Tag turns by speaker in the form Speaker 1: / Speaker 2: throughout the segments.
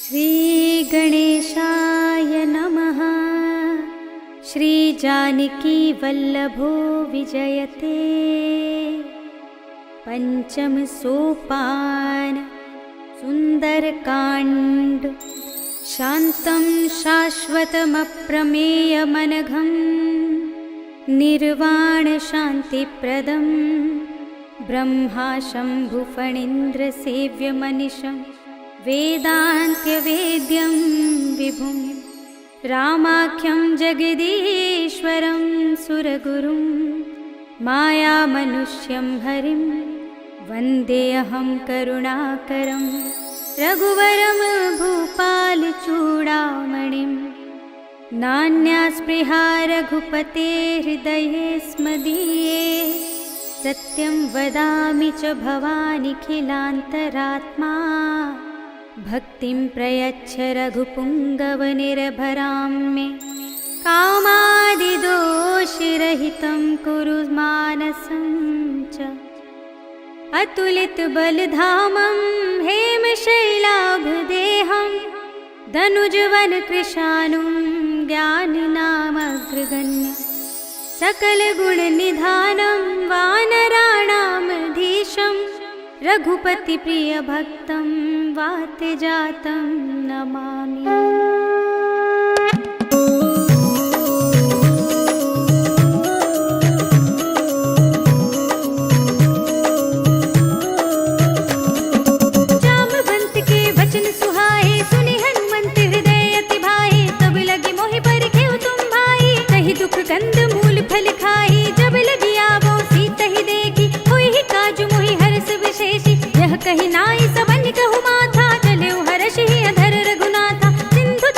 Speaker 1: श्री गणेशाय नमः। श्री जानकी वल्लभो विजयते। पंचम सोपान सुंदरकांड। शांतं शाश्वतमप्रमेयमनघं निर्वाण शांतिप्रदं ब्रह्मा शंभुफणीन्द्र सेव्यमनिशं वेदान्त्यवेद्यं विभुं रामाख्यं जगदीश्वरं सुरगुरुं मायामनुष्यं हरिं वन्देऽहं करुणाकरं रघुवरं भूपालचूडामणिं। नान्यास्पृहा रघुपते हृदये स्मदीये सत्यं वदामि च भवानिखिलान्तरात्मा। भक्तिं प्रयच्छ रघुपुङ्गवनिर्भरां मे कामादिदोषरहितं कुरु मानसं च। अतुलितबलधामं हेमशैलाभदेहं धनुजवनकृशानुं ज्ञानिनामग्रगण्यं सकलगुणनिधानं वानराणामधीशं रघुपतिप्रियभक्तं वातजातं नमामि। जामवंत के वचन सुहाए सुनि हनुमंत हृदय अति भाए। तब लगी मोहि परिखेउ तुम भाई कहि दुख गंध मूल फल खाई। जब लगी आवो सीता ही देखी होई ही काजु मोहि हर्ष विशेषी। यह कहि नाई सबन कहु माथा चले हर्ष ही अधर रघुनाथा। सिंधु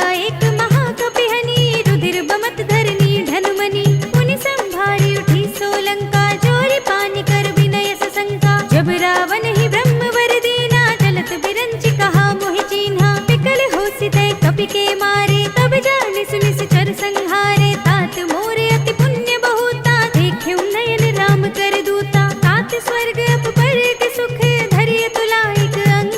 Speaker 1: एक महाकपिहनी, रुधिर बमत धरनी ढनुमनी। पुनि संभारी उठी सोलंका, जोरी पानी कर विनय सशंका। जब रावण ही ब्रह्म वर दीना, चलत बिरंची कहा मोहि चीन्हा। विकल होसि तै कपि के मारे, तब जानि सुनि चर संहारे। तात मोरे अति पुण्य बहुता, देखेउ नयन राम कर दूता। तात स्वर्ग अपर के सुख, धरिय तुलाइक अंग।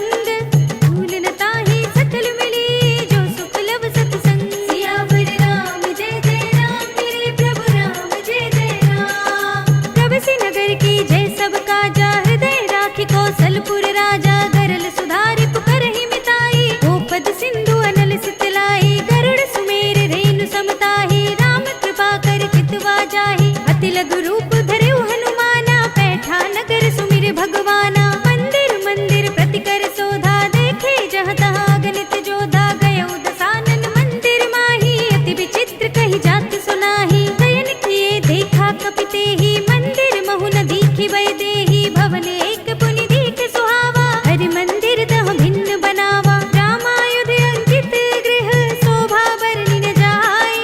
Speaker 1: भूल न ताहि सकल मिली, जो सुख लब सतसंग। सियावर राम जय जय राम, मेरे प्रभु राम जय जय राम। प्रभसि नगर की जय सब काजा, हृदय राखि कौशलपुर राजा। गरल सुधारि पुकारहि मिताई, गोपद सिंधु अनल सितलाई। गरुड़ सुमेर रेणु समताहि, राम कृपा कर चितवा जाहि। अति लघु रूप धरेउ हनुमाना, बैठा नगर सुमिर भगवाना। मंदिर मंदिर प्रति कर शोधा, देखे जहाँ तहाँ अगणित जोधा। गयउ दसानन मंदिर माही, अति विचित्र कहि जात सुनाही। शयन किए देखा कपि तेहि, मंदिर महु न दीखि बै देहि। भवन एक पुनि दीख सुहावा, हरि मंदिर तह भिन्न बनावा। रामायुध अंकित गृह, शोभा बरनि न जाय।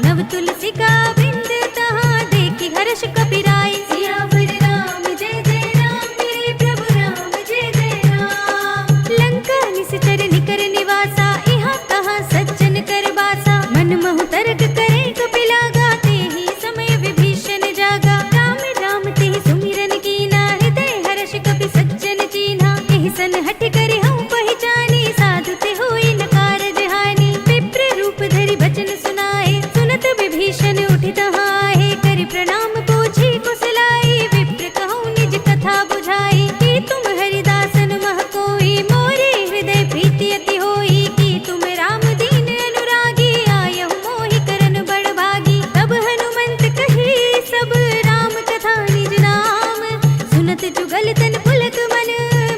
Speaker 1: नव तुलसी का वृंद, तहाँ देखि हर्ष कपि राय। सियावर राम जय जय राम, मेरे प्रभु राम जय जय राम। लंका निश्चर निकर निवासा, इहाँ कहाँ सज्जन कर बासा। मन महु तर्क करे कपि लागा, तेहि समय विभीषण जागा। राम राम तेहि सुमिरन कीना, हृदय हर्ष कपि सज्जन चीन्हा। एहि सन हठि करि हऊँ पहिचानी, साधु ते होई न कारज हानि। विप्र रूप धरि बचन सुनाए, सुनत विभीषण उठि तहाँ आहे। करि प्रणाम पूछी कुशलाई, विप्र कहूँ निज कथा बुझाई। कि तुम हरिदासन मह कोई, मोरे हृदय प्रीति अति होई। कि तुम राम दीन अनुरागी, आयहु मोहि करन बड़ भागी। तब हनुमंत कही सब, राम कथा निज नाम। सुनत जुगल तन पुलक मन,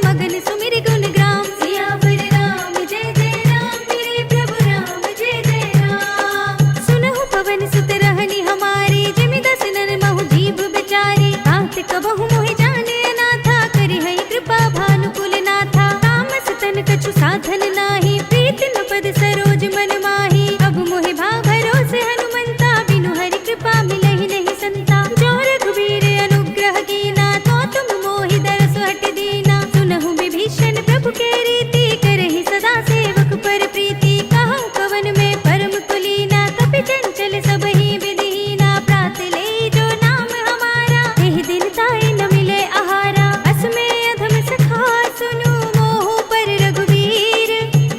Speaker 1: मगन सुमिर गुण ग्राम। सियावर राम जय जय राम, मेरे प्रभु राम जय जय राम। सुनहु पवन सुत रहनि हमारे, जिमि दसनन महु जीव बिचारे। तात कबहु मोहि जाने अनाथा, करि हई कृपा भानुकुल नाथा। तामस तन कछु साधन नाही, प्रीति न पद सरोज मन माही। अब मोहि भाव भरोसे हनुमंता, बिनु हरि कृपा मिलहि नहीं संता। जो रघुवीर अनुग्रह कीना, तो तुम मोहि दरस हट दीना। सुनहु विभीषण प्रभु के रीति, करहि सदा सेवक पर प्रीति। कहूँ कवन में परम कुलीना, कपि चंचल सबहि विधिहीना। प्रात ले जो नाम हमारा, एहि दिन ताहि न मिले आहारा। अस में अधम सखा सुनु, मोहु पर रघुवीर।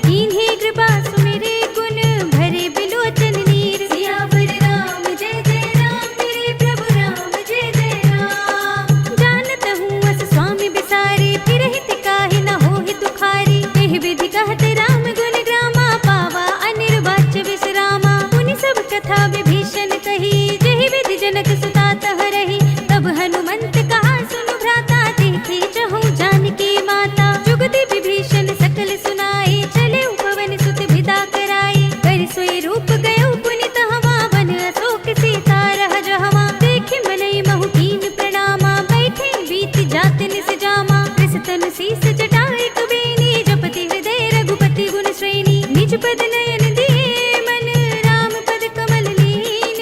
Speaker 1: कीन्ही कृपा सुमिरे गुण, भरे बिलोचन नीर। सियावर राम जय जय राम, मेरे प्रभु राम जय जय राम। जानत हूँ अस स्वामी बिसारी, फिरहि तिकाहि न होहि दुखारी। एहि विधि कहत राम गुण ग्रामा, पावा अनिर्वाच्य विश्रामा। पुनि सब कथा विभीषण कही, जेहि विधि जनक सुता तह रही। तब हनुमंत कहा सुनु भ्राता, देखे चहु जानकी माता। जुगति विभीषण सकल सुनाई, चले पवन सुत विदा कराई। कर सोई रूप गयो पुनि तहवा, वन अशोक सीता रह जहवा। देखि मनई महु कीन प्रणामा, बैठे बीत जात निस जामा। कृषतन शीस जटाई कुबेनी, जपति हृदय रघुपति गुण श्रेणी। निज पद नयन दिए मन, राम पद कमल लीन।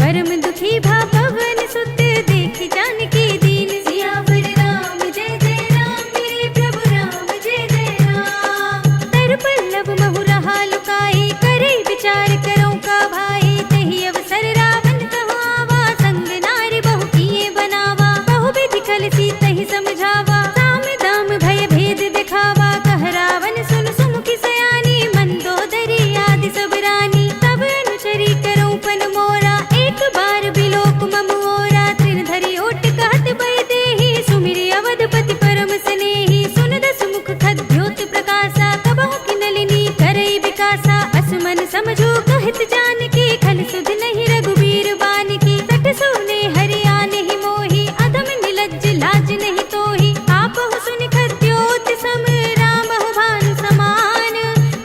Speaker 1: परम दुखी भा पवन सुत, देखि जानकी दीन। सियावर राम जय जय राम, मेरे प्रभु राम जय जय राम। तर पल्लव महु रहा लुकाई, करे विचार करऊँ का भाई। तेहि अवसर रावण कहाँ आवा, संग नारी बहु किए बनावा। बहु विधि कल सीतहि समझावा, साम दाम भय भेद दिखावा। कह रावण सुन सुमुखी सयानी, मंदोदरी आदि सब रानी। तब अनुचरी करऊँ पन मोरा, एक बार बिलोक मम ओरा। तृण धरि ओट कहत बै देहि, सुमिरि अवधपति परम स्नेही। सुन दस मुख खद्योत प्रकाशा, कबहु किनलिनी करई विकासा। असमन समझो कहत जानकी, खल सुध नहीं रघुवीर बानकी। सठ सोने हरि आनेहि मोहि, अधम निलज्ज लाज नहीं तोहि। आपहु सुनि खद्योत सम, रामहु भानु समान।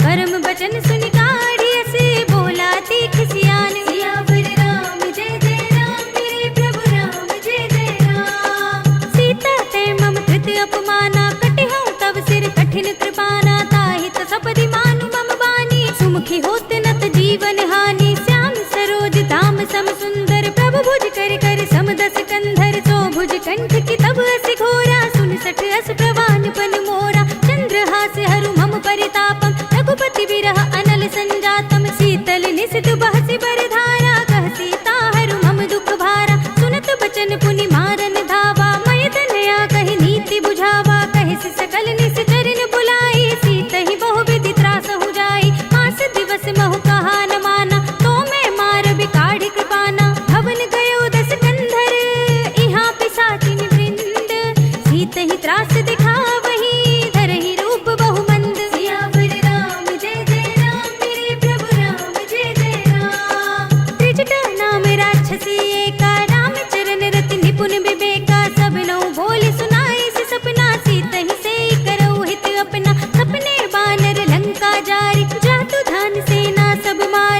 Speaker 1: परम बचन सुनि काढ़ी अस, बोला तीख सियान। सियावर राम जय जय राम, मेरे प्रभु राम जय जय राम। सीता ते मम कृत अपमाना, कटिहऊँ तब सिर कठिन कृपाना। ताहि त सपदि मानु मम बानी, सुमुखी होत न जीवन हानि श्याम सरोज धाम सम सुंदर प्रभु भुज कर कर समदस कंधर सो भुज कंठ की तब अस घोरा सुन सठ अस प्रवान पन मोरा चंद्रहास हरु मम परितापम रघुपति विरह अनल संजातम शीतल निशित बहसि बरधारा कह सीता हरु मम दुख भारा सुनत बचन पुनि मारन धावा मय तनया कहि नीति बुझावा कहि सकल निस चरण बुलाई सीत ही बहु विधि त्रास हो जाई मास दिवस महु कहा न माना तो मैं मार बिकाढ़ कृपाना भवन गयो दस कंधर इहाँ पिसाचिन वृंद सीत ही त्रास दिखावही धरहि रूप बहु मंद सियावर राम जय जय राम मेरे प्रभु राम जय जय राम त्रिजटा नाम राक्षसी एका राम चरण रति निपुण विवेका सब नौ बोल सुनाई से सपना सीत ही से करऊ हित अपना सपने बानर लंका जारी जातु धान सेना सब मार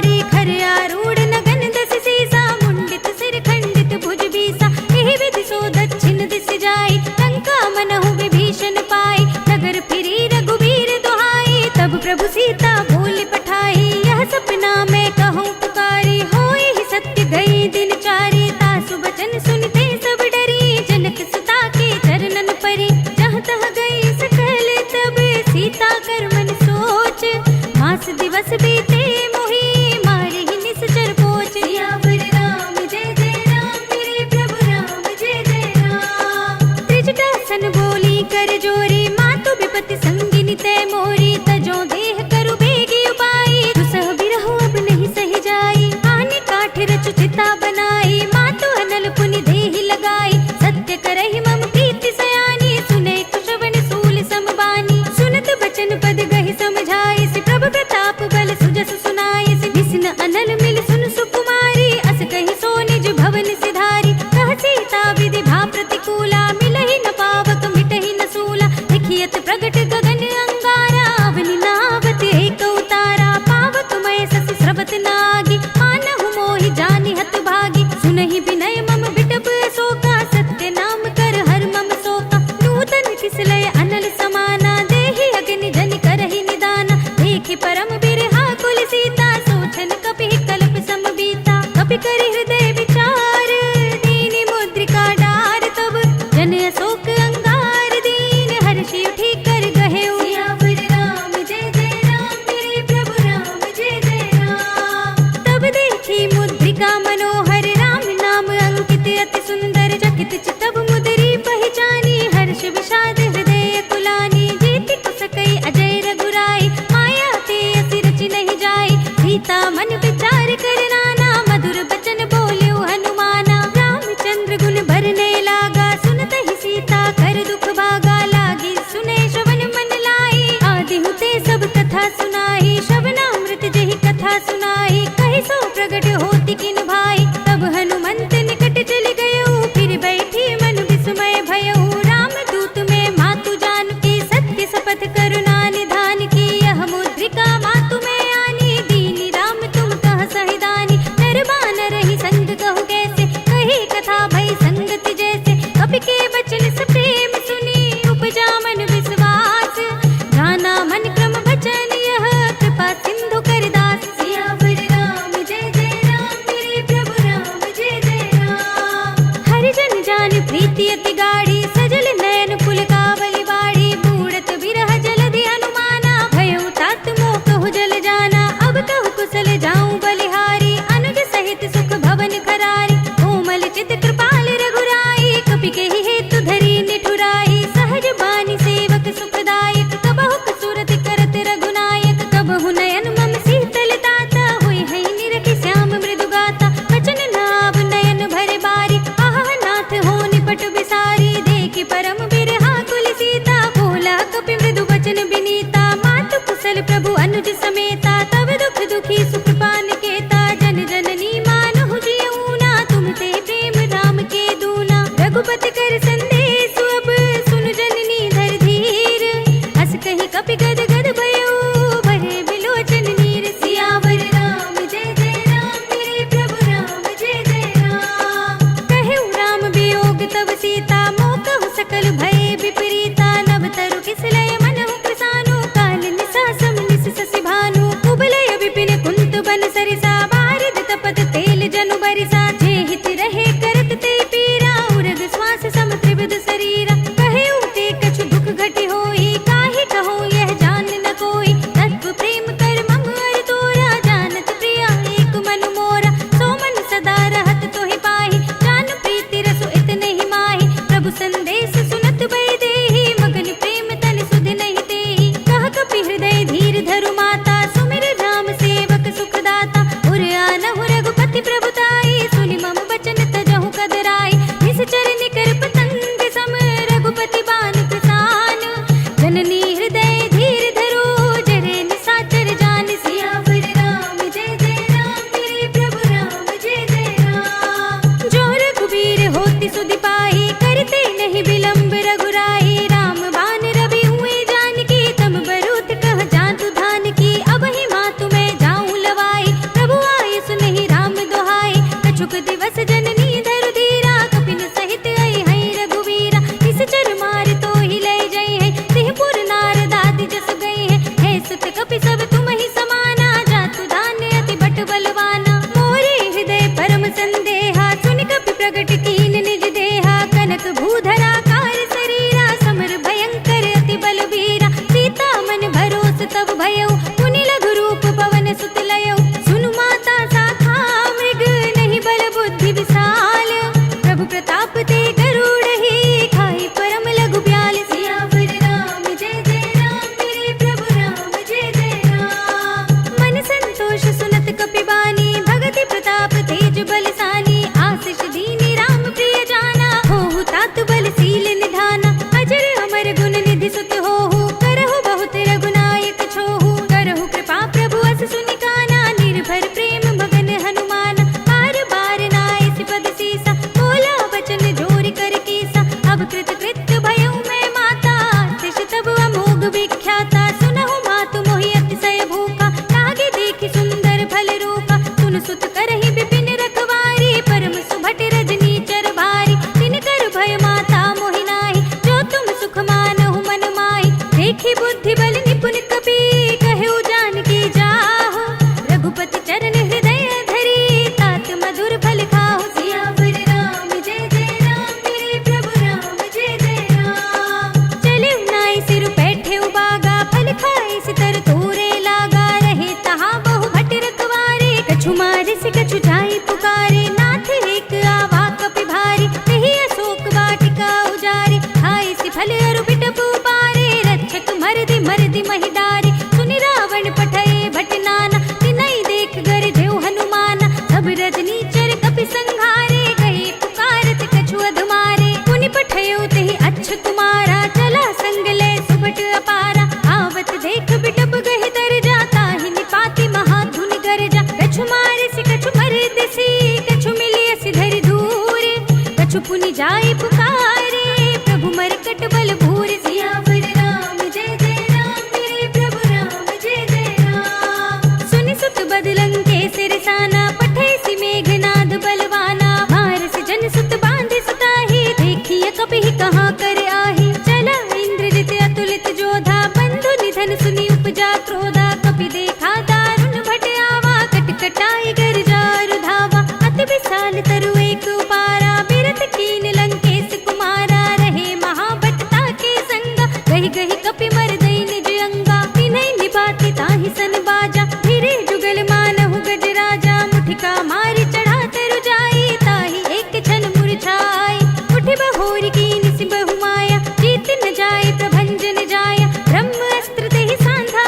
Speaker 1: कछु जाई पुकारे, नाथ एक आवा कपि भारी, तेहि अशोक वाटिका उजारी, खाए सि फल अरु बिटप उपारे, रक्षक मरदि मरदि महिदारी, सुनि रावण पठए भट नाना, तिनहि देख गरजेउ हनुमाना, सब रजनीचर कपि संघारे, कहे पुकारत कछु अधमारे, पुनि पठयो तेहि अच्छ कुमारा, चला संग ले सुभट अपारा, आवत देख बिटप गहि तर जाता, ही निपाति महाधुनि गरजा, कछु मारे सि कछु मरदि सि, कछु मिलिय सि धरि धूरे, कछु पुनि जाई पुकारे, प्रभु मरकट बल भूरि, सियावर राम जय जय राम, मेरे प्रभु राम जय जय राम। सुनि सुत बदलंग के सिरसाना, पठै सि मेघनाद बलवाना, मारस जन सुत बांधे सुताही, देखिए कपिहि कहाँ कर आही, चला इंद्रजित अतुलित जोधा, बंधु निधन सुनि उपजा क्रोधा, कपि देखा दारुण भट आवा, कटकटाई गरजा अरु धावा, अति विशाल तरु एक उपारा, बिरथ कीन लंकेश कुमारा, रहे महाभटता के संगा, गहि गहि कपि मरदई निज अंगा, तिन्है निपाति ताहि सन बाजा, धीरे जुगल मानहु गज राजा, मुठिका मारि चढ़ा तरु जाई, ताहि एक क्षण मुरझाई, उठि बहोरी कीनि सि बहु माया, जीत न जाय प्रभंजन जाया, ब्रह्म अस्त्र तेहि सांधा,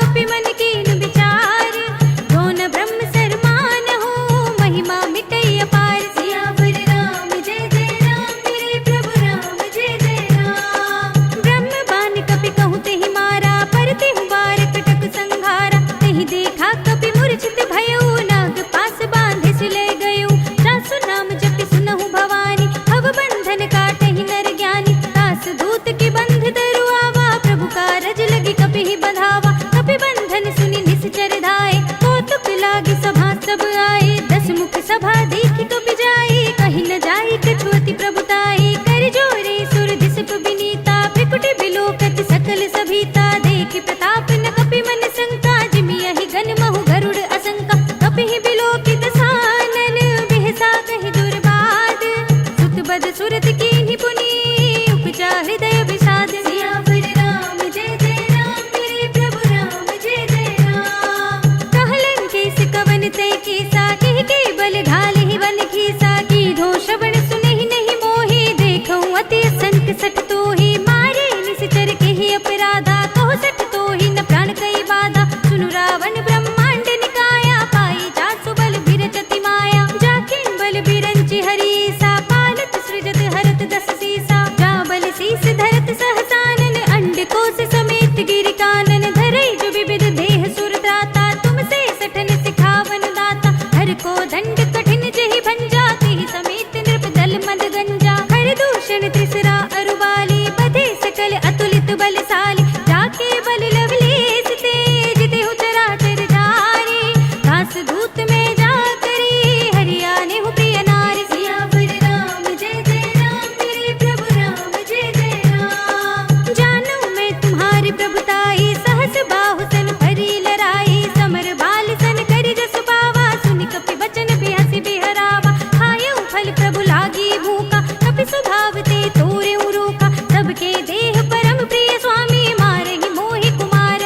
Speaker 1: कपि मन कीन विचार, दोन ब्रह्म सरमान हो, महिमा मिटई अपार, सियावर राम जय जय राम, मेरे प्रभु राम जय जय राम। ब्रह्म बान कपि कहूँ तेहि मारा, पर तेहु बार कटक संघारा, तेहि देखा कपि मूर्छित भयउ, नाग पास बांधे सि ले गयउ, जासु नाम जपि सुनहु भवानी, भव बंधन काटहि नर ज्ञानी, दास दूत की बंध तरु आवा, प्रभु कारज लगी कपिहि बंधावा, कपि बंधन सुनि निश्चर धाये, कौतुक लागी सभा सब आए, दस मुख सभा देखि कपि जाए, कहि न जाए कछु अति प्रभुताए, कर जोरे सुर दिसप विनीता, भ्रिकुटि बिलोकत सकल सभीता, देखि प्रताप न कपि मन शंका, जिमियहि गन महु गरुड़ असंका, कपिहि बिलोकित सानन, बिहसा कहि दुर्बाद, सुत बद सुरत कीन्हि पुनि, उपजा हृदय विषाद, सियावर राम जय जय राम, मेरे प्रभु राम जय जय राम। कहलन केस कवन तै केसा, कहि के बल घालिहि वन खीसा, कीधो श्रवण सुनहि नहीं मोहि, देखऊँ अति असंख सठ तोहि, मारे निश्चर केहि अपराधा, कहो सठ तोहि न प्राण कई बाधा, सुनु रावण ब्रह्मांड निकाया, पाई जासु बल बिरचति माया, जाकिन बल बिरंचि हरीसा, पालत सृजत हरत दस सीसा, जा बल शीस धरत सहसानन, अंड कोश समेत गिरि कानन, धरई जो विविध देह सुर त्राता, तुम से सठन सिखावन दाता, हर को दंड कठिन जहि भंजा, तेहि समेत नृप दल मद गंजा, हर दूषण त्रिसरा अरुवाली, बधे सकल अतुलित बलशाली, जाके बल लवलेस तेज, तेहु चराचर जारी, दास दूत में जा करी, हरियाने हु प्रिय नारी, सियावर राम जय जय राम, मेरे प्रभु राम जय जय राम। जानू मैं तुम्हारी प्रभुताई, सहस बाहु सन भरी लड़ाई, समर बाल सन करि जसु पावा, सुनि कपि बचन बिहसि बिहरावा, खायउ फल प्रभु लागी भूखा, कपि स्वभाव ते तोरेउ रोका, सबके देह परम प्रिय स्वामी, मारहि मोहि कुमार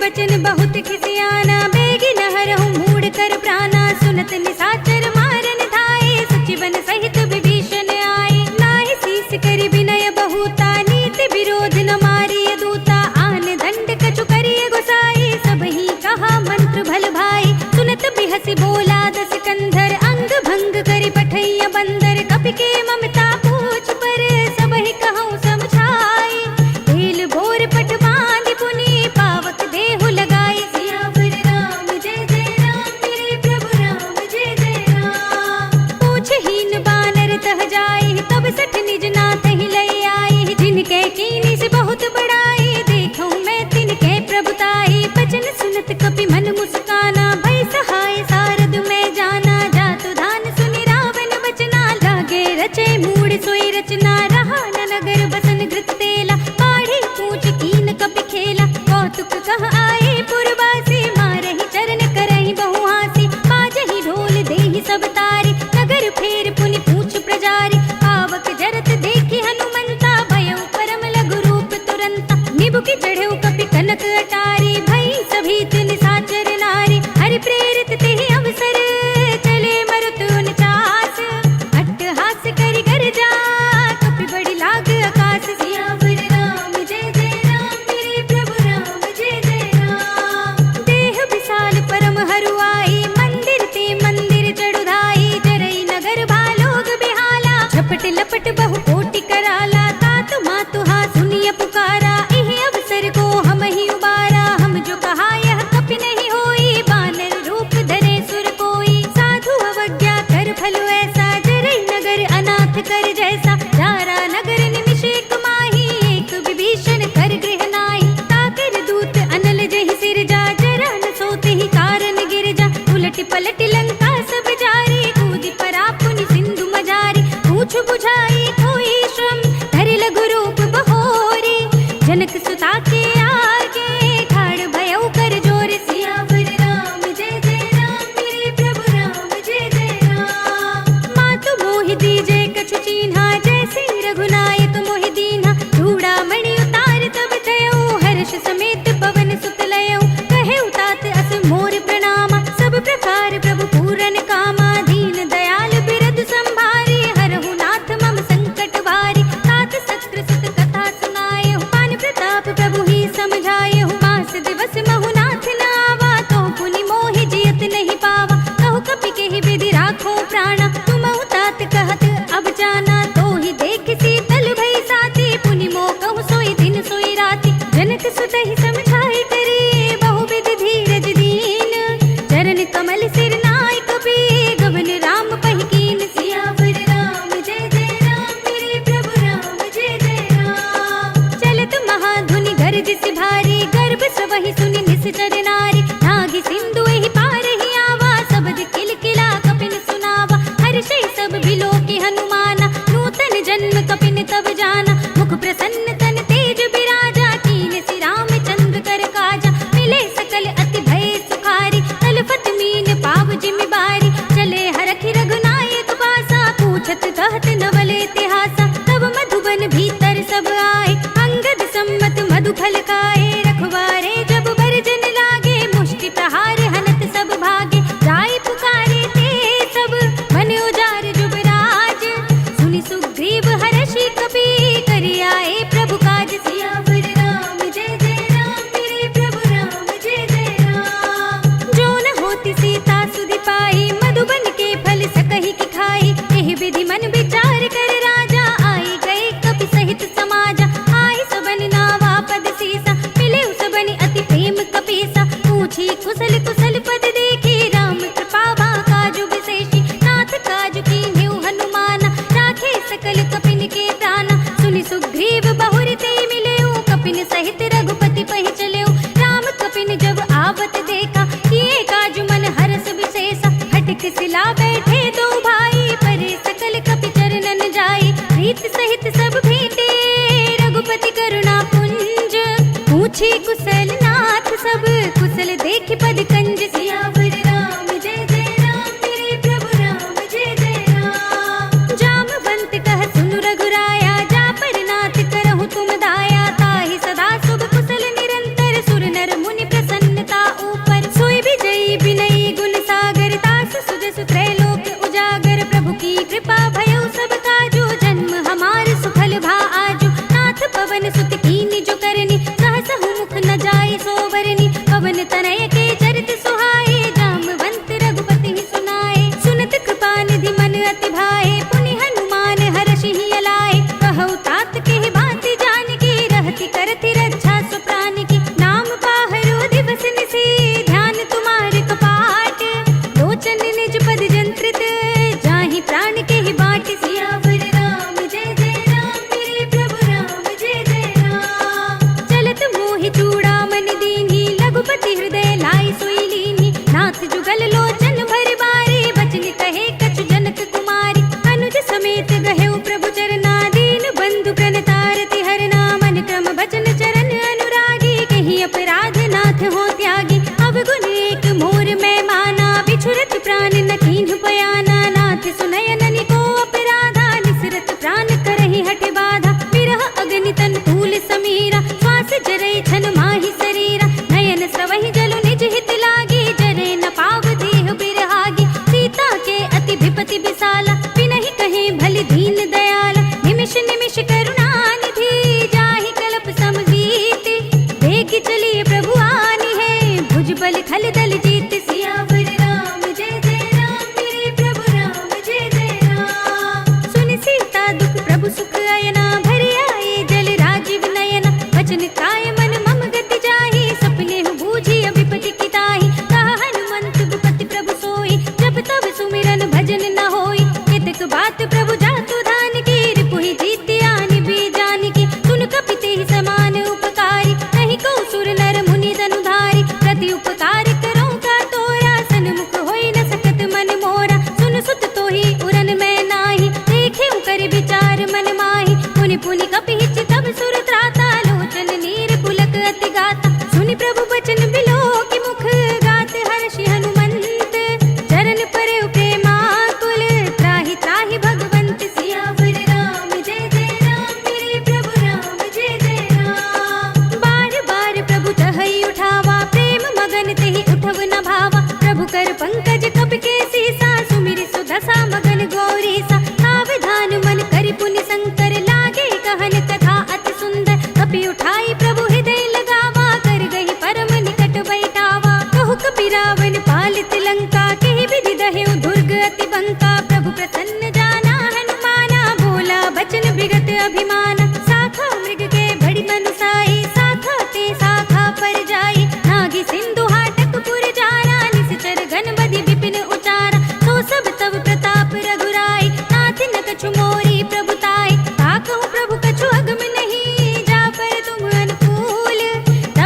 Speaker 1: बचन बहुत खिसियाना, बेगी नहरहु मूड कर प्राणा, सुनत निशाचर मारन धाये, सचिवन सहित विभीषण आए, नाहि शीस करि विनय बहुता, नीति विरोध न मारिय दूता, आन दंड कछु करिय गोसाई, सबहि कहा मंत्र भल भाई, सुनत बिहसि बोला दस कंधर, अंग भंग करि पठैया बंदर, कपि के ममता पूछ पर, सबहि कहूँ समझाई, तेल बोर पट बांधि पुनि, पावक देहु लगाई, सियावर राम जय जय राम, मेरे प्रभु राम जय जय राम। पूछहीन बानर तह जाई, तब सठ निज नाथ ही लई आई, जिनके कीनी से बहुत बड़ाई, देखूं मैं तिनके प्रभुताई, बचन सुनत कपि मन मुस्काना, भई सहाय सारद में जाना, जातु धान सुनि रावण बचना, लागे रचे मूड सोई रचना, रहा न नगर बसन घृत तेला, पाढ़ी पूछ कीन कपि खेला, कौतुक कह आए पुरवासी, मारहि चरण करहि बहु हासी, बाजहि ढोल देहि सब तारी, नगर फेर पुनि पूछ प्रजारी, पावक जरत देखि हनुमंता, भयउ परम लघु रूप तुरंता, निबुकि चढ़ेउ कपि कनक अटारी, भई सभीत निशाचर नारी, हरि प्रेरित तेहि अवसर, चले मरुत उनचास, अट्टहास करि गर्जा, कपि बड़ी लाग आकाश, सियावर राम जय जय राम, मेरे प्रभु राम जय जय राम। देह विशाल परम हरुआई, मंदिर ते मंदिर चढ़ुधाई, जरई नगर भालोग बिहाला, झपट लपट बहु कोटि कराला, तात मातु हा सुनिय पुकारा, इहि अवसर को हम ही उबारा, हम जो कहा यह कपि नहीं होई, बानर रूप धरे सुर कोई, साधु अवज्ञा कर फल ऐसा, जरई नगर अनाथ कर जैसा, जारा नगर निमिष एक माही, एक विभीषण कर गृह नाहि, ताकर दूत अनल जहि सिर जा, जरा न सोते ही कारण गिर जा, उलट पलट लंका सब जारी, कूदि परा पुनि सिंधु मजारी, पूछ बुझाई कोई श्रम, धरि लघु रूप बहोरी, जनक सुता के आगे, ठाड़ भयउ कर जोर, सियावर राम जय जय राम, मेरे प्रभु राम जय जय राम। मातु मोहि दीजे कछु चीन्हा, जैसे रघुनायक मोहि दीन्हा, चूड़ामणि उतार तब थयउ, हर्ष समेत पवन सुत लयउ, कहेउ तात अस मोर प्रणामा, सब प्रकार प्रभु पूरन कामा, दीन दयाल बिरधु संभारी, हरहु नाथ मम संकट भारी, तात सत्र सुत कथा सुनायहु, पान प्रताप प्रभु ही समझायहु, मास दिवस महु नाथ न आवा, तो पुनि मोहि जियत नहीं पावा, कहु कपि केहि विधि राखो प्राणा, तुमहु तात कहत अब जाना, तो ही देख शीतल भई साथी, पुनि मोह कहु सोई दिन सोई राति, जनक सुत ही समझाई करी, बहु विधि धीरज दीन, चरण कमल सिर नाय कपि, गवन राम पहि कीन, सियावर राम जय जय राम, मेरे प्रभु राम जय जय राम। चलत महाधुनि गर्जिसि भारी, गर्भ सबहि सुनि निश्चर नारी, नागी सिंधु एहि पार ही आवा, सबद किलकिला कपिन सुनावा, हर्षै सब बिलोकि हनुमाना, नूतन जन्म कपिन तब जाना, मुख प्रसन्न तन तेज बिराजा, कीन सि रामचंद्र कर काजा, मिले सकल अति भय सुखारी, तलफत मीन पाव जिमि बारी, चले हरखि रघुनायक पासा, पूछत कहत नवल इतिहासा, तब मधुबन भीतर सब आए, अंगद सम्मत मधु फल खाए, रखवारे जब बरजन लागे, मुष्टि प्रहार हनत सब भागे, जाय पुकारे ते सब, मन उजार जुबराज, सुनि सुग्रीव हर्षि कपि, करि आए प्रभु काज, सियावर राम जय जय राम, मेरे प्रभु राम जय जय राम। जो न होती सीता सुधि पाई, मधुबन के फल सकहि की खाई, एहि विधि मन विचार कर राजा, आई गए कपि सहित समाजा, आई सबन नावा पद सीसा, मिले सबनि अति प्रेम कपीसा, पूछी कुशल कुशल पद देखी, राम कृपा बा काजु विशेषी, नाथ काजु कीन्हु हनुमाना, राखे सकल कपिन के प्राणा, सुनि सुग्रीव बहुर ते मिलेउ, कपिन सहित रघुपति पहि चलेउ, राम कपिन जब आवत देखा, किए काजु मन हरस विशेषा, हटक सिला बैठे दो भाई, परे सकल कपि चरणन जाई, प्रीत सहित सब भेंटे, रघुपति करुणा पुंज, पूछी कुशल नाथ सब, कुशल देखि पद कंज, सियावर राम जय जय राम, मेरे प्रभु राम जय जय राम। जामवंत कह सुनु रघुराया, जा पर नाथ करहु तुम दाया, ताहि सदा शुभ कुशल निरंतर, सुर नर मुनि प्रसन्न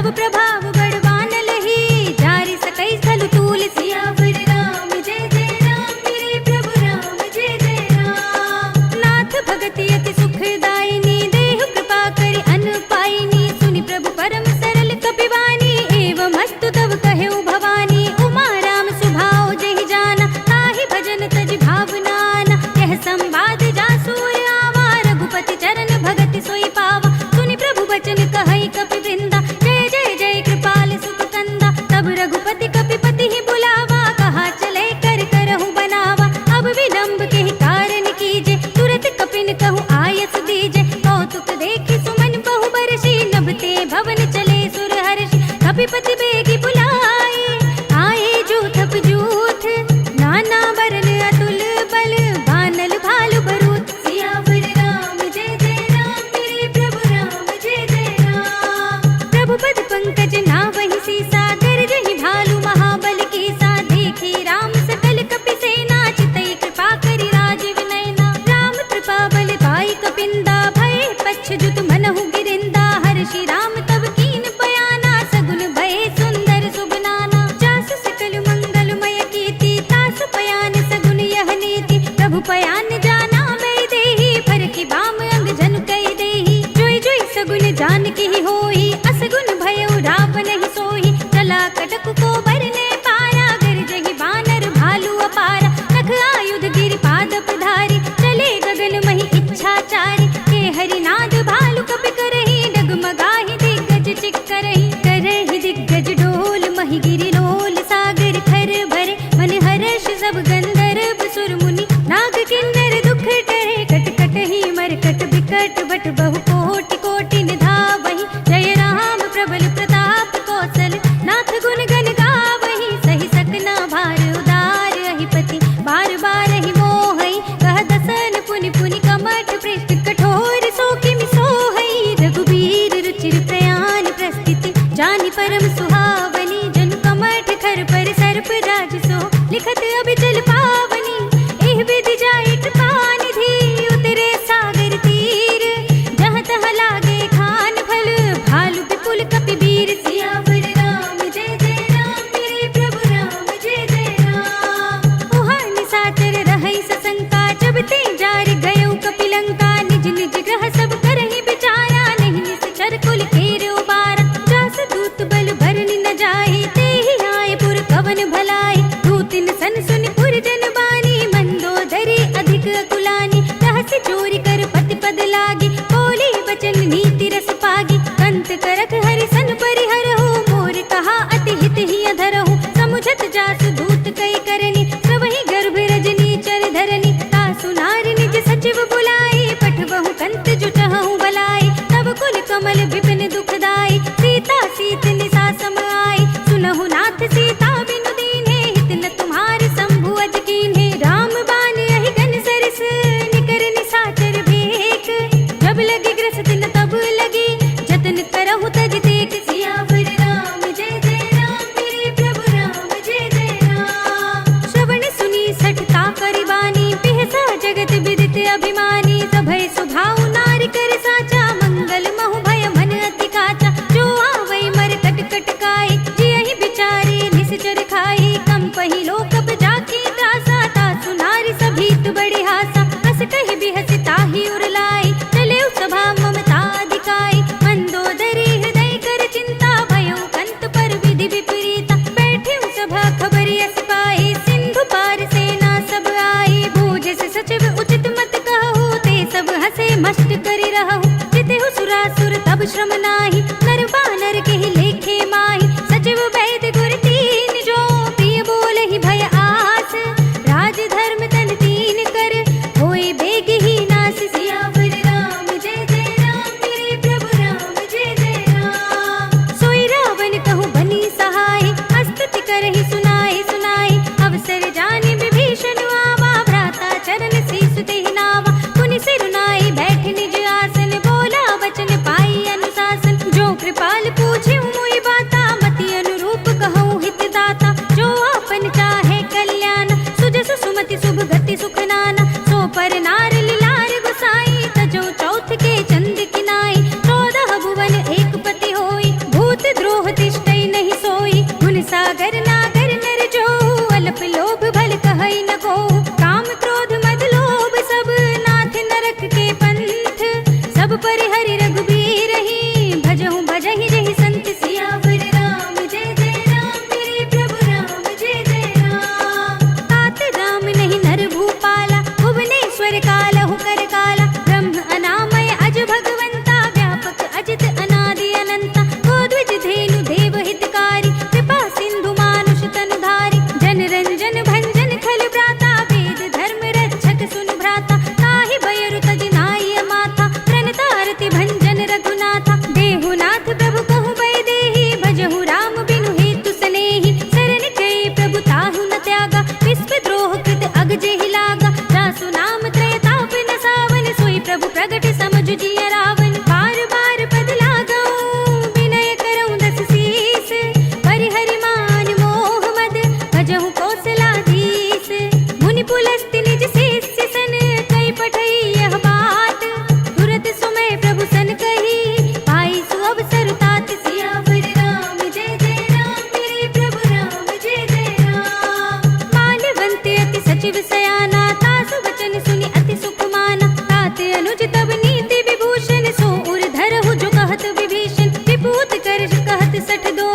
Speaker 1: तब प्रभाव बड़वान लही जारी सकई स्थल तूल सियावर राम जय जय राम मेरे प्रभु राम जय जय राम। नाथ भगति अति सुखदायिनी देहु कृपा करि अन पाइनी सुनि प्रभु परम सरल कपिवानी एवं अस्तु तब कहु भवानी उमा राम सुभाव जहि जाना ताहि भजन तज भावनाना यह संवाद जासूर आवा रघुपति चरण भगति सोई पावा सुनि प्रभु बचन कहई कपि वृंदा जय जय जय कृपाल सुख कंदा तब रघुपति कपिपति ही बुलावा कहा चले कर करहु बनावा अब विलंब के कारण कीजे तुरत कपिन कहु आयस दीजे कौतुक देखि सुमन बहु बरसी नभते भवन चले सुर हर्षि कपिपति बेगी बुलाए आए जूथप जूथ नाना बरन अतुल बल बानल भालु भरूत सियावर राम जय जय राम मेरे प्रभु राम जय जय राम। प्रभु पद पंकज नावहि सीसा गरजहि भालु महाबल की सा देखी राम सकल कपि सेना चितई कृपा करि राजीव नयना राम कृपा बल पाई कपिंदा भय पश्चजुत मनहु गिरिंदा हर्षि राम तब कीन बयाना सगुन भय सुंदर सुबनाना जास सकल मंगलमय कीर्ति तासु पयान सगुन यह नीति प्रभु पयान जाना मैं देही फर की बाम अंग जन कई देही जोई जोई सगुन जान की होई असगुन भयउ रावण ही सोही चला कटक को बरने पारा गरजहि बानर भालु अपारा नख आयुध गिरि पाद पधारी चले गगन मही इच्छाचारी के हरिनाद भालु कपि करहि डगमगाहि दिग्गज चिक्करहि करहि दिग्गज डोल मही गिरि लोल सागर खर भरे मन हर्ष सब गंधर्व सुर मुनि नाग किन्नर दुख टरे कट कट ही मरकट बिकट बट बहु कोटि कोटि निधावहि जय राम प्रबल प्रताप कौशल नाथ गुण गण गावहि सही सकना भार उदार अहिपति बार बार ही मोहई कह दसन पुनि पुनि कमठ पृष्ठ कठोर सो किमि सोहई रघुबीर रुचिर प्रयाण प्रस्थिति जानि परम सुहावनी जन कमठ खर पर सर्प राज सो लिखत अभिचल पावनी एह विधि जाय कृपा निधि उतरे सागर तीर जहाँ तहाँ लागे खान फल भालु विपुल कपि वीर सियावर राम जय जय राम मेरे प्रभु राम जय जय राम। उहाँ निशाचर रहै सशंका जब ते जार गयो कपिलंका निज निज ग्रह सब करहि विचारा नहीं निश्चर कुल केर उबारा जास दूत बल भर सुमत सठ दो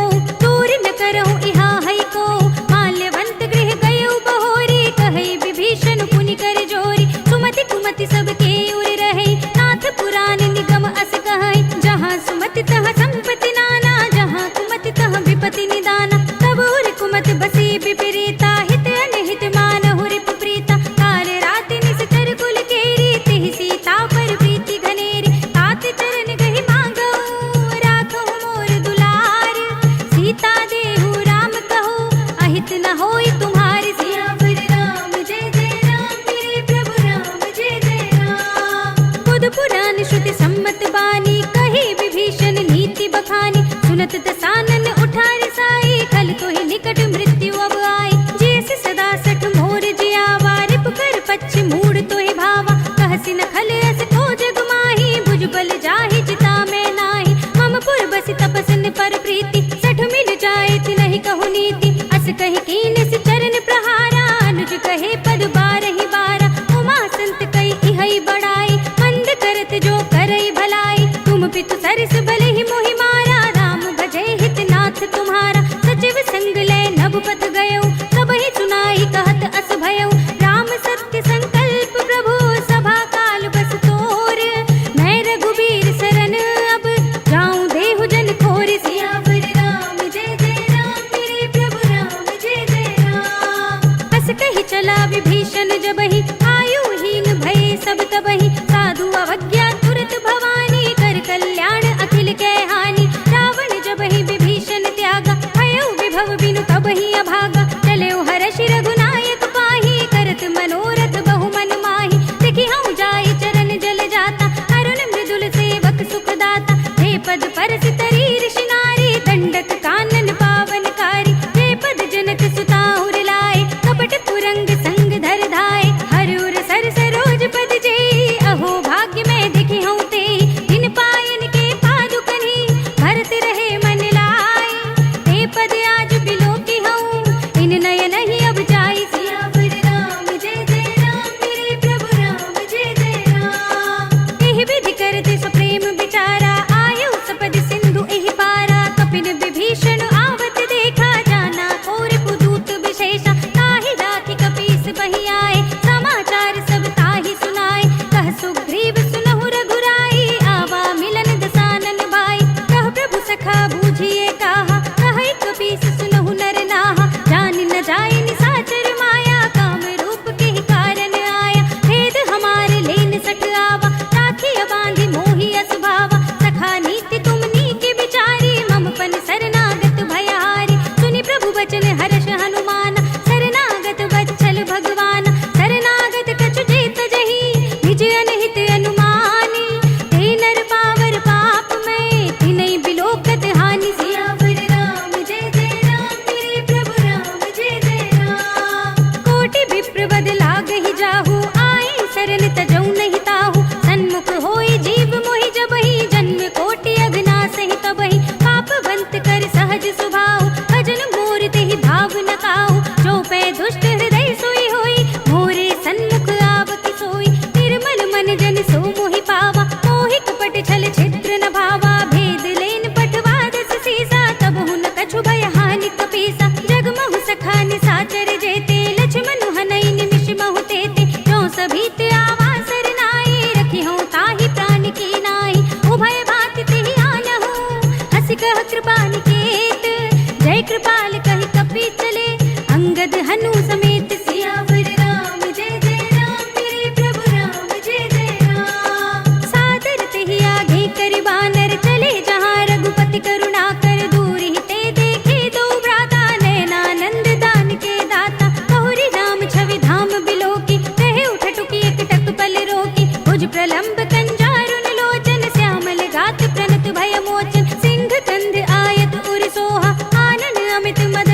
Speaker 1: दूर न करहु इहा है को माल्यवंत गृह गयो बहोरी कहे विभीषण पुनि कर जोरी सुमति कुमति सबके उर रहे नाथ पुराण निगम अस कहे जहाँ सुमति तहाँ संपत्ति नाना जहाँ कुमति तहाँ विपत्ति निदाना तब उर कुमति बसी विपरीता हित अनहित मानहु रिप प्रीता काल रात निस्तर कुल केरी तिहि सीता पर प्रीति घनेरी तात चरण गहि मांगो राखो मोर दुलार सीता देहु राम कहो अहित न होई तुम्हारी सियावर राम जय जय राम मेरे प्रभु राम जय जय राम बुध पुराण श्रुति सम्मत बानी कही विभीषण नीति बखानी सुनत दसानन उठारी साई कल तो ही निकट मृत्यु अब आई जैसे सदा सठ मोर जियावा रिप कर पच्छि मूड तो ही भावा कहसि न खल अस को जग माही भुज बल जाहि चिता में नाही मम पुर बसि तपस्न पर प्रीति सठ मिल जाए ति नहीं कहु नीति अस कहि कीन से चरण प्रहारा अनुज कहे पद बारहि बारा उमा संत कई इहै बड़ाई मंद करत जो करई भलाई तुम पितु सरस भले ही मोहि मारा राम भजै हित नाथ तुम्हारा सचिव संग ले नभ पथ गयो सब ही सुनाई कहत अस भयो राम सत्य संकल्प प्रभु सभा काल बस तोर मैं रघुबीर शरण अब जाऊं देहु जन खोर सियावर राम जय जय राम मेरे प्रभु राम जय जय राम अस कही चला विभीषण जबहि आयुहीन भय सब तबहि साधु अवज्ञा तुरत भवानी कर कल्याण अखिल के हानि रावण जबहि विभीषण त्यागा भयो विभव बिनु तबहि अभागा चले हर्षि रघुनायक पाही करत मनोरथ बहु मन माही देखि हूँ जाई चरण जल जाता अरुण मृदुल सेवक सुख दाता हे पद परस तरी ऋषि नारी दंडक कानन पावनकारी हे पद जनक सुता उर लाए कपट कुरंग संग धर धाय हर उर सर सरोज पद जेई अहो भाग्य में देखि हूँ ते इन पायन के पादुकनि भरत रहे मन लाए ते पद आज बिलो की हूँ इन नयन ही अब जाई सियावर राम जय जय राम मेरे प्रभु राम जय जय राम एहि विधि करते सप्रेम विचारा आयु सपद सिंधु एहि पारा कपिन विभीषण आवत देखा जाना और पुदूत विशेषा ताहि राति कपीस बहि आए समाचार सब ताहि सुनाए कह सुग्रीव सुनहु रघुराई आवा मिलन दसानन भाई कह प्रभु सखा बूझिए कहा कहे कपीस सुनहु नर नाहा जान न जाए निसाचर माया काम रूप के ही कारण आया भेद हमारे लेन सठ आवा राखिया बांधि मोहि असभावा सखा नीति तुम नीके विचारी मम पन शरणागत भयहारी सुनि प्रभु वचन हर्ष हनुमान शरणागत वत्सल भगवान शरणागत कछु जेत जही निज अनहित अनुमानी ते नर पावर पाप में तिनै बिलोकत हानि सियावर राम जय जय राम मेरे प्रभु राम जय जय राम कोटि विप्र बद लागहि जाहु आए शरण तजौ नहीं ताहु सन्मुख होई जीव मोहि जबहि जन्म कोटि अघना सहि तबहि पापवंत कर सहज सुभाव भजन मोर तेहि भाव न काहु जो पै दुष्ट हृदय सोई होई मोरे सन्मुख आव कि सोई निर्मल मन जन सो मोहि पावा मोहि कपट छल छिद्र न भावा भेद लेन पटवा दस सीसा तब हुन कछु भय हानि कपीसा जगमहु सखा निसाचर जेते लक्ष्मण हनई निमिष महु तेते जो सभीत आवा सरनाई रखी हूँ ताहि प्राण की नाई उभय भांति तिहि आनहु हसि कह कृपा निकेत जय कृपाल कहि कपि चले अंगद हनु समेत सियावर राम जय जय राम मेरे प्रभु राम जय जय राम सादर तेहि आगे करि बानर चले जहाँ रघुपति करुणा कर दूर ही ते देखे दो भ्राता नयनानंद दान के दाता बहुरी राम छवि धाम बिलो की रहे उठ टुकी एक टक पल रोकी भुज प्रलंब कंजारुन लोचन श्यामल गात प्रणत भय मोचन सिंह कंध आयत उर सोहा आनन अमित मद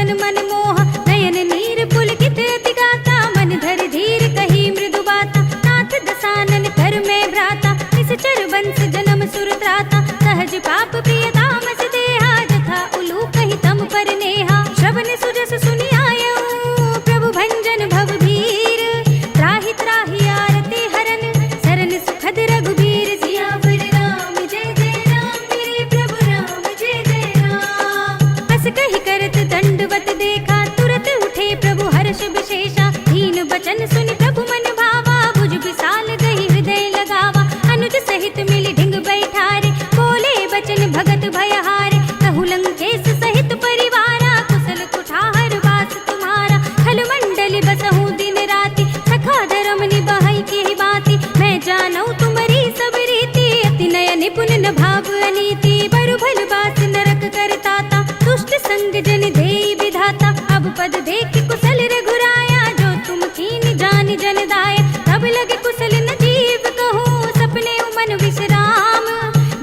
Speaker 1: पाप अनीति बरु भल बास नरक करताता, दुष्ट संग जन देई विधाता। अब पद देख कुशल रघुराया, जो तुम कीन जान जन दाय। तब लगे कुशल न जीव कहूँ, सपने मन विश्राम।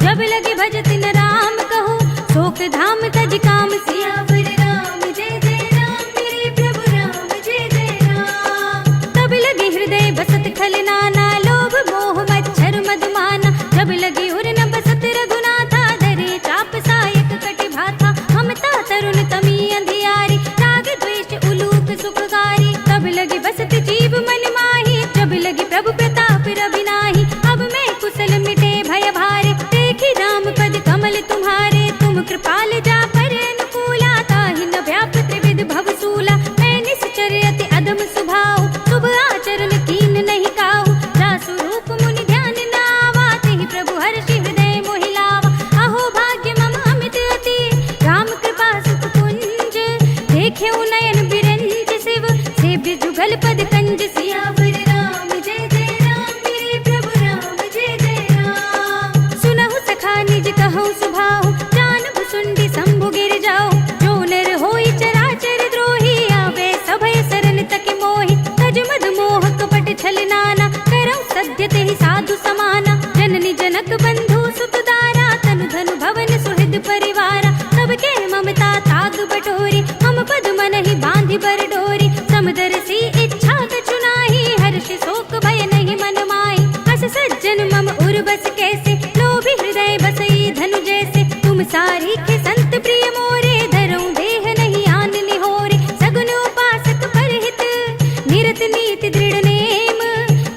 Speaker 1: जब लगे भजत न राम कहूँ, शोक धाम तज काम। सियावर राम जय जय राम, मेरे प्रभु राम जय जय राम। तब लगे हृदय बसत खल नाना, लोभ मोह मच्छर मधुमाना। जब लगे उर न बसत रघुनाथा, धरे चाप सायक कटि भाथा। ममता तरुण तमी अंधियारी, राग द्वेष उलूक सुखकारी। तब लगे बसत जीव मन माही, जब लगे प्रभु प्रताप रवि नाही। अब मैं कुशल मिटे भय भारे, देखी राम पद कमल तुम्हारे। तुम कृपाल जा पर अनुकूला, ताहि न व्याप त्रिविध भवसूला। मैं निश्चर अति अधम स्वभाव, शुभ आचरण कीन नहीं काहू। जासु रूप मुनि ध्यान न आवा, तेहि प्रभु हर्षि हृदय मोहि लावा। अहो भाग्य मम अमित अति, राम कृपा सुख कुंज। देखे नयन बिरंज शिव, सेव्य जुगल पद कंज। सियावर राम जय जय राम, मेरे प्रभु राम जय जय राम। सुनहु सखा निज कहूँ सुभाऊ, जानहु सुंडी शंभु गिर जाओ। जो नर होई चराचर द्रोही, आवे सभय सरन तक मोहि। तज मद मोह कपट छल नाना, करौ सद्य तेहि साधु समाना। जननी जनक बंधु सुत दारा, तनु धनु भवन सुहृद परिवारा। सबके ममता ताग बटोरी, मम पद मन ही बांधि बर डोरी। समदर्शी इच्छा कछु नाही, हर्ष शोक भय नहीं मन माही। अस सज्जन मम उर बस कैसे, लोभी हृदय बसई धनु जैसे। तुम सारी के संत प्रिय मोरे, धरऊं देह नहीं आन निहोरे। सगुन उपासक परहित, निरत नीति दृढ़ नेम।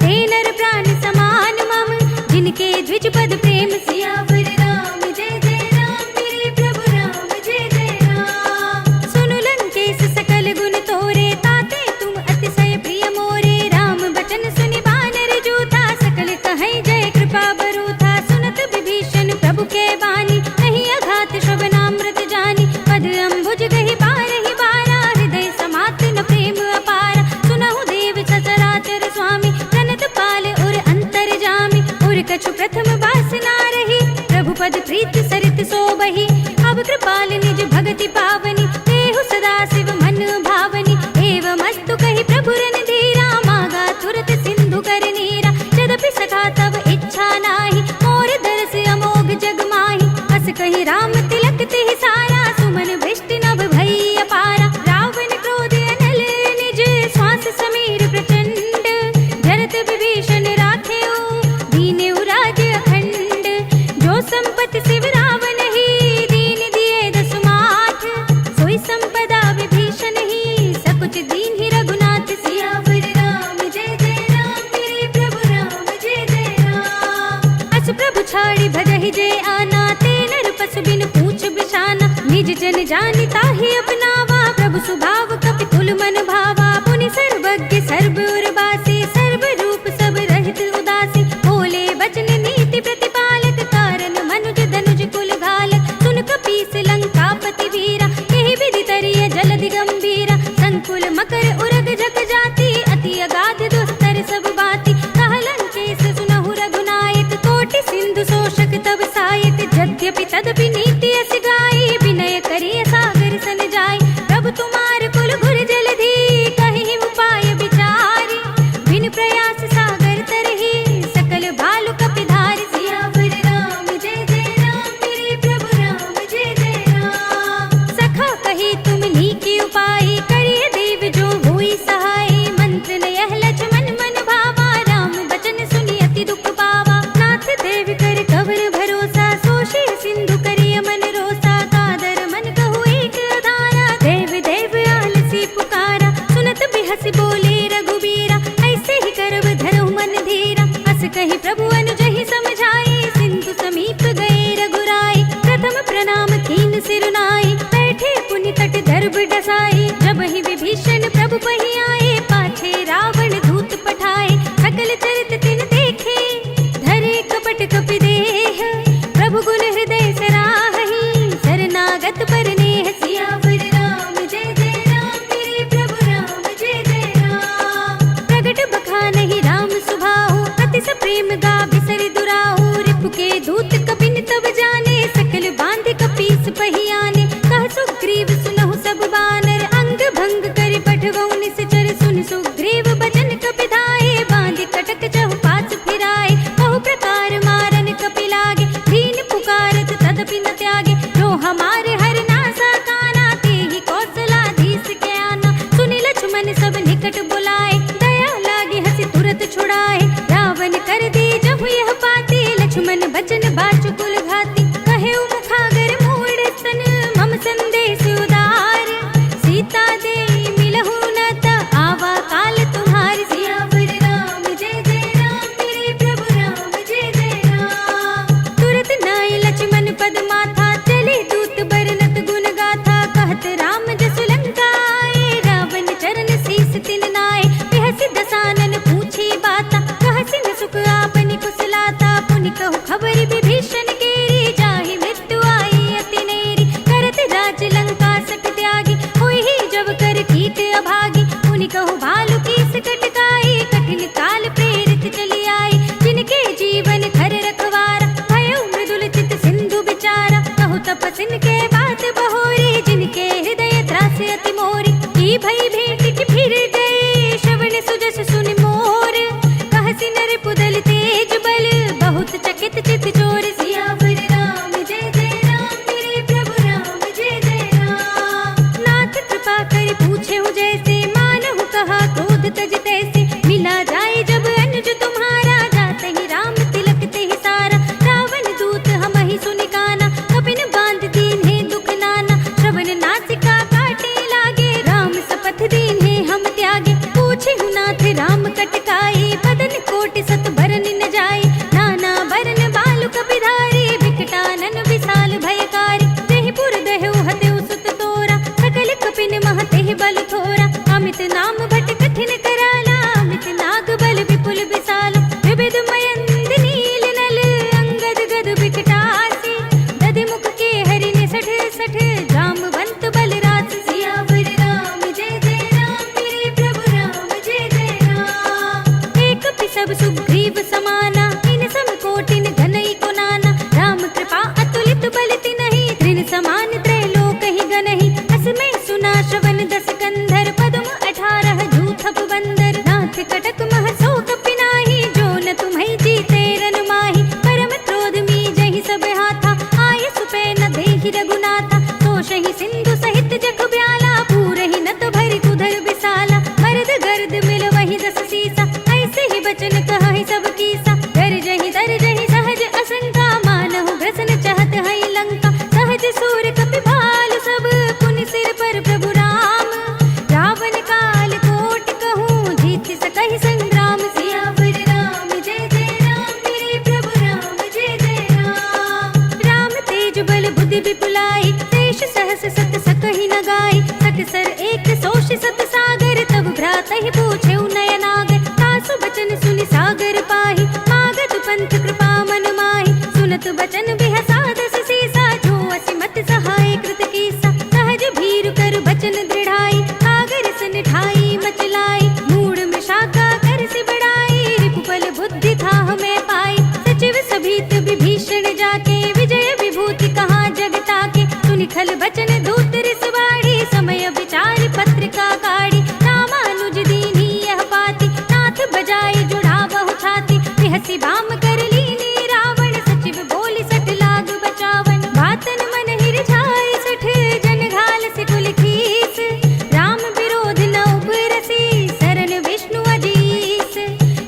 Speaker 1: ते नर प्राण समान मम, जिनके द्विज पद प्रेम। सियावर राम जय जय राम, मेरे प्रभु राम जय जय राम। सुनु लंकेश सकल गुण तोरे, ताते तुम अतिशय प्रिय मोरे। राम बचन सुनि बानर जूथा, सकल कहीं जय कृपा बरूथा। सुनत विभीषण प्रभु के बानी, नहीं अघात श्रवणामृत जानी। पद अम्बुज गहि बारहि बारा, हृदय समात न प्रेम अपारा। सुनहु देव सचराचर स्वामी, जनत पाल उर अंतर जामी। उर कछु प्रथम वासना रही, प्रभु पद प्रीत सरित सोबहि। अब कृपाल निज भगति पावनी, देहु सदा शिव मन भावनी। एवं अस्तु कहि प्रभु रणधीरा, मागा तुरत सिंधु कर नीरा। यद्यपि सखा तब इच्छा नाही, मोर दरस अमोघ जग माही। अस कहि राम तिलक तिहि सारा, सुमन भृष्टि नभ भई अपारा। रावण क्रोध अनल निज, श्वास समीर प्रचंड। जरत विभीषण राखेउ, दीनेउ राज अखंड। जो संपत्ति शिव रावण ही, दीन दिए दसु माठ। सोई संपदा विभीषण ही, सकुच दीन ही रघुनाथ। सियावर राम जय जय राम, मेरे प्रभु राम जय जय राम। अस प्रभु छाड़ी भजहि जय आना, ते नर पशु बिन पूछ बिछाना। निज जन जानि ताहि अपनावा, प्रभु सुभाव कपि कुल मन भावा। पुनि सर्वज्ञ सर्व उर्वासी, सर्व रूप सब रहित उदासी। बोले वचन नीति प्रतिपालक, कारण मनुज धनुज कुल घालक। सुन कपीस लंकापति वीरा, यही विधि तरिय जलधि गंभीरा। संकुल मकर उरग जग जाति, अति अगाध दुस्तर सब बाति। कह लंकेश सुनहु रघुनायक, कोटि सिंधु शोषक तब सायक। यद्यपि तदपि नीति अस गाई, विनय करिय सागर सन जाय। प्रभु तुम्हार कुल गुर जलधि, कहि उपाय विचारी। बिन प्रयास सागर तरहि, सकल भालु कपिधारी। सियावर राम जय जय राम, मेरे प्रभु राम जय जय राम। सखा कही तुम नीकी उपाय, करिय देव जो हुई सहाय। मंत्र नयह लक्ष्मण मन भावा, राम बचन सुनि अति दुख पावा। नाथ देव कर कवर भरोसा, सोषे सिंधु करिय मन रोसा। कादर मन कहु एक अधारा, देव देव आलसी पुकारा। सुनत बिहस बोले रघुबीरा, ऐसे ही करब धरहु मन धीरा। अस कहि प्रभु अनुजहि समझाए, सिंधु समीप गए रघुराई। प्रथम प्रणाम कीन सिरुनाई, बैठे पुनि तट दर्भ डसाई। जब ही विभीषण प्रभु पहि आए, पाछे रावण दूत पठाए। सकल चरित तिन देखे, धरे कपट कपि देह। प्रभु गुण हृदय सराहि, शरणागत पर नेह। सियावर राम जय जय राम, मेरे प्रभु राम जय जय राम। प्रगट बखानहि राम सुभाऊ, अति स प्रेम गा बिसरि दुराऊ। रिपु के दूत कपिन तब जान, कंधर पद्म 18 जूथप बंदर नाथ कटक मह सो कपिनाही जो न तुम्हें जीते रन माही परम क्रोध मी जहि सब हाथा आय सुपे न देहि रघुनाथा तो शहि सिंधु सहित जग ब्याला पूरहि न तो भरि कुधर बिसाला मर्द गर्द मिल वही दस सीसा ऐसे ही बचन कहि सब कीसा कर जहि दर जहि सहज असंका मानहु ग्रसन चाहत है लंका सहज सूर कपि भालु सब पुनि सिर पर प्रभु राम रावण काल कोट कहूँ जीत सकहि संग्राम सियावर राम जय जय राम मेरे प्रभु राम जय जय राम राम तेज बल बुद्धि विपुलाई देश सहस सत सकहि न गाई सकसर एक सोष सत सागर तब भ्रातहि पूछे नयनागर तासु बचन सुनि सागर पाहि मागत पंथ कृपा मन माहि सुनत बचन बिहसा दस सीसा जो असिमत सहाय कृत कीसा सहज भीरु कर बचन दृढ़ाई सागर सन ठाई मचलाई मूड में शाखा कर से बढ़ाई रिपुबल बुद्धि था हमें पाई सचिव सभीत विभीषण जाके विजय विभूति कहाँ जगता के सुनि खल बचन दूत रिसवाड़ी समय विचार पत्रिका काढ़ी रामानुज दीनी यह पाती नाथ बजाई जुड़ा बहु छाती बिहसी बाम कर लीनी रावण सचिव बोली सठ लाग बचावन बातन मन हिर छाई सठ जन घाल से कुल खीस राम विरोध न उपरसी शरण विष्णु अजीस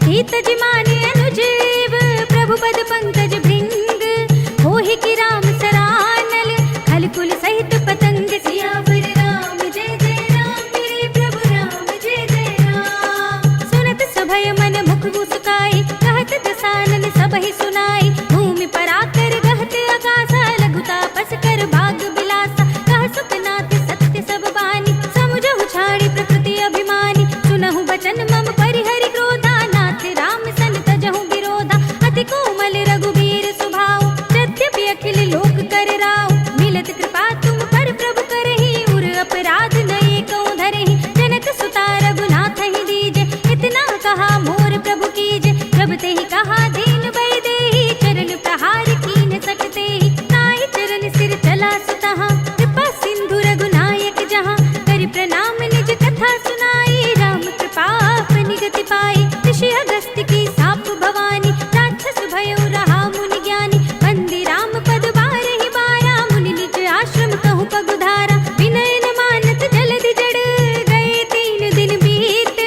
Speaker 1: हित जिमाने अनुजीव प्रभु पद पंकज भृंग होहि की राम सरानल खल कुल सहित पतंग सियावर राम जय जय राम मेरे प्रभु राम जय जय राम सुनत सभय मन मुख मुस्काई कहत दसानन सबहि सुनाई भूमि पर आकर गहत आकाशा लघुता पस कर भाग बिलासा कह सुखनाथ सत्य सब बानी समुझहु छाड़ी प्रकृति अभिमानी सुनहु बचन मम परिहरि क्रोधा नाथ राम सन तजहु विरोधा अति कोमल रघुवीर सुभाव यद्यपि अखिल लोक कर राव मिलत कृपा तुम पर प्रभु करहि उर अपराध नये कौ धरहि जनक सुता रघुनाथ ही दीजे इतना कहा मोर प्रभु कीजे जब ते ही कहा दीन भय देहि चरण प्रहार कीन सकते ही नाई चरण सिर चला सुतहा कृपा सिंधु रघुनायक जहाँ करि प्रणाम निज कथा सुनाई राम कृपा निगति पाई ऋषि अगस्त्य की साप भवानी राक्षस भयो रहा मुनि ज्ञानी बंदी राम पद बारहि बारा मुनि निज आश्रम कहु पगुधारा विनय न मानत जलधि जड़ गए 3 दिन बीत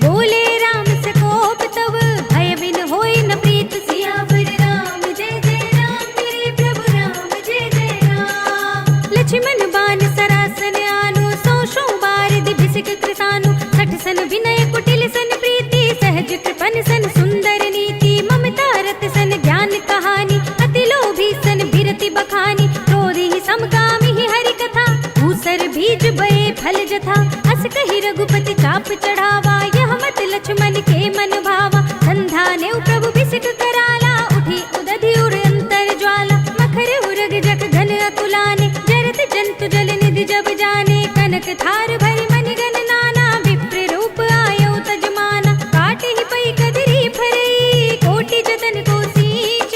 Speaker 1: बोले राम सकोप तब भय बिन होई न प्रीत सियावर राम जय जय राम मेरे प्रभु राम जय जय राम लक्ष्मण बान सरासन आनु सौ बार दिभिसिक कृसानु सठ सन विनय कुटिल सन प्रीति सहज कृपन सन सुंदर नीति ममता रत सन ज्ञान कहानी अति लोभी सन बिरति बखानी क्रोधी समकामी ही हरि कथा भूसर बीज बये फल जथा अस कहि रघुपति चाप चढ़ावा यह मत लक्ष्मण के मन भावा संधा ने प्रभु बिसिक कराला उठी उदधि उर अंतर ज्वाला मखर उरग जग घन अकुलाने जरत जंतु जल निधि जब जाने कनक थार भरि मन गन नाना विप्र रूप आयो तजमाना काटे ही पई कदरी फरई कोटि जतन को सींच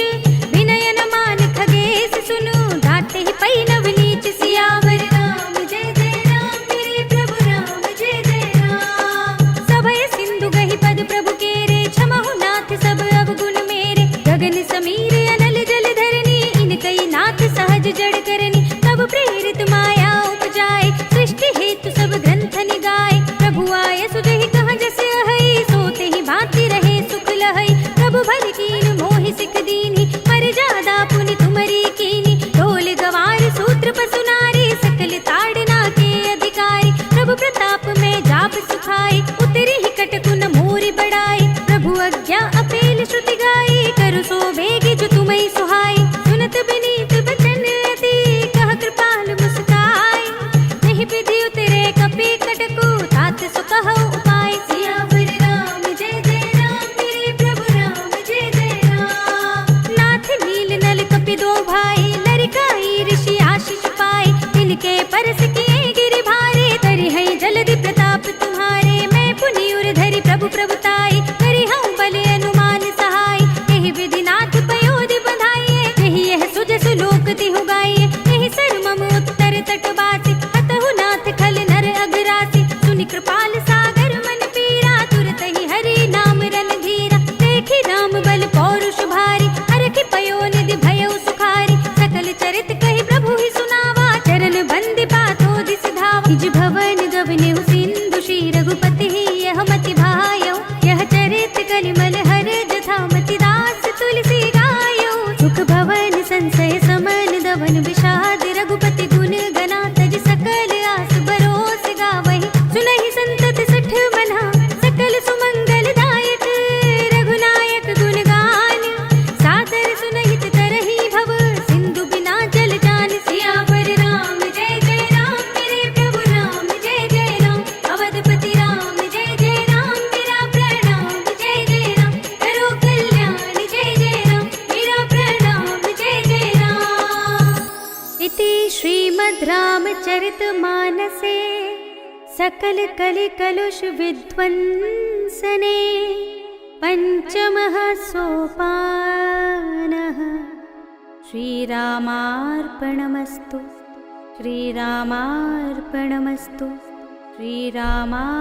Speaker 1: विनय न मान खगेश सुनु धाते ही पई नव नीच सियावर राम जय जय राम मेरे प्रभु राम जय जय राम सभय सिंधु गहि पद प्रभु केरे क्षमहु नाथ सब अवगुण मेरे गगन समीर अनल जल धरनी इनकई नाथ सहज जड़ करनी तब प्रेरित माया उपजाए सृष्टि हेतु सब ग्रंथ निगाए प्रभु आय सुजहि कहाँ जस अहै सोते ही भांति रहे सुख लहै प्रभु भल कीन मोहि सिख दीनी पर जादा पुनि तुमरी कीनी ढोल गवार सूत्र पसु नारी सकल ताड़ना के अधिकारी प्रभु प्रताप में जाप सुखाई उतरी ही कटकुन मोरी बढ़ाई प्रभु अज्ञा अपेल श्रुति गाई करु सो भेगी जो तुम्हें सुहाई सुनत बिनीत बचन अति कह कृपाल मुस्काई नहीं विधि उतरे कपि कटकु तात सो कहो उपाय सियावर राम जय जय राम मेरे प्रभु राम जय जय राम नाथ नील नल कपि दो भाई लरिकाई ऋषि आशीष पाए इनके निज भवन गवनेउ सिंधु श्री रघुपति यह मति भायौ। यह चरित कलिमल हर जथा मति दास तुलसी गायौ। सुख भवन संशय समन दवन विषाद रघुपति गुण गना तज सकल आस बरोस गावहि। सुनहि संतत सठ मना सकल सुमंगल दायक रघुनायक गुण गान। सादर सुनहित तरहि भव सिंधु बिना जल जान। सियावर राम जय जय राम मेरे प्रभु राम जय जय राम। अवधपति राम जय जय राम मेरा प्रणाम जय जय राम। करो कल्याण जय जय राम मेरा प्रणाम जय जय राम। इति श्रीमद् रामचरितमानसे सकल कलि कलुष विध्वंसने पंचमः सोपानः। श्रीरामार्पणमस्तु श्रीरामार्पणमस्तु श्रीरामार्पणमस्तु।